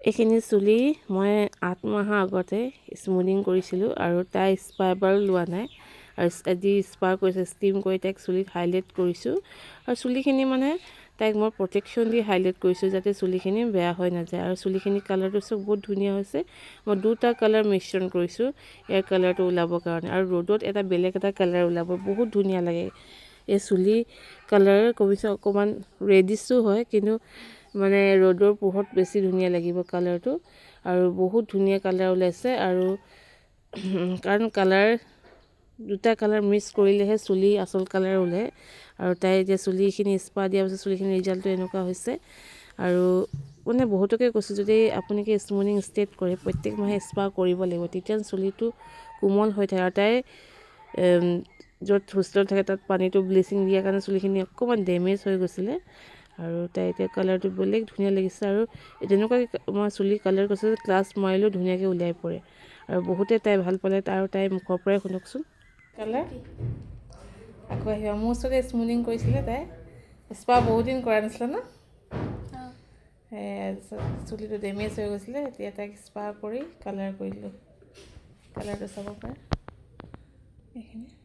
এইখিনি চুলি মই 8 মাহৰ আগতে স্মুথিং কৰিছিলোঁ আৰু তাই স্পা বাৰু লোৱা নাই আৰু আজি স্পা কৰিছে ষ্টিম কৰি তাইক চুলিত হাইলাইট কৰিছোঁ আৰু চুলিখিনি মানে তাইক মই প্ৰটেকশ্যন দি হাইলাইট কৰিছোঁ যাতে চুলিখিনি বেয়া হৈ নাযায় আৰু চুলিখিনি কালাৰটো চব বহুত ধুনীয়া হৈছে মই দুটা কালাৰ মিশ্ৰণ কৰিছোঁ ইয়াৰ কালাৰটো ওলাবৰ কাৰণে আৰু ৰ'দত এটা বেলেগ এটা কালাৰ ওলাব বহুত ধুনীয়া লাগে এই চুলি কালাৰ কমিছে অকণমান ৰেডিছো হয় কিন্তু মানে ৰ'দৰ পোহৰত বেছি ধুনীয়া লাগিব কালাৰটো আৰু বহুত ধুনীয়া কালাৰ ওলাইছে আৰু কাৰণ কালাৰ দুটা কালাৰ মিক্স কৰিলেহে চুলি আচল কালাৰ ওলায় আৰু তাই এতিয়া চুলিখিনি স্পা দিয়াৰ পিছত চুলিখিনি ৰিজাল্টটো এনেকুৱা হৈছে আৰু মানে বহুতকে কৈছোঁ যদি আপুনি কি স্মুথিং ষ্ট্ৰেট কৰে প্ৰত্যেক মাহে স্পা কৰিব লাগিব তেতিয়া চুলিটো কোমল হৈ থাকে আৰু তাই য'ত হোষ্টেলত থাকে তাত পানীটো ব্লিচিং দিয়াৰ কাৰণে চুলিখিনি অকণমান ডেমেজ হৈ গৈছিলে আৰু তাই এতিয়া কালাৰটো বেলেগ ধুনীয়া লাগিছে আৰু তেনেকুৱাকৈ মই চুলি কালাৰ কৰিছোঁ ক্লাছ মাৰিলেও ধুনীয়াকৈ উলিয়াই পৰে আৰু বহুতে তাই ভাল পালে আৰু তাইৰ মুখৰ পৰাই শুনকচোন কালাৰ আকৌ আহিবা মোৰ ওচৰতে স্মুথিং কৰিছিলে তাই স্পা বহুত দিন কৰা নাছিলে ন চুলিটো ডেমেজ হৈ গৈছিলে এতিয়া তাইক স্পা কৰি কালাৰ কৰি দিলোঁ কালাৰটো চাব পাৰে এইখিনি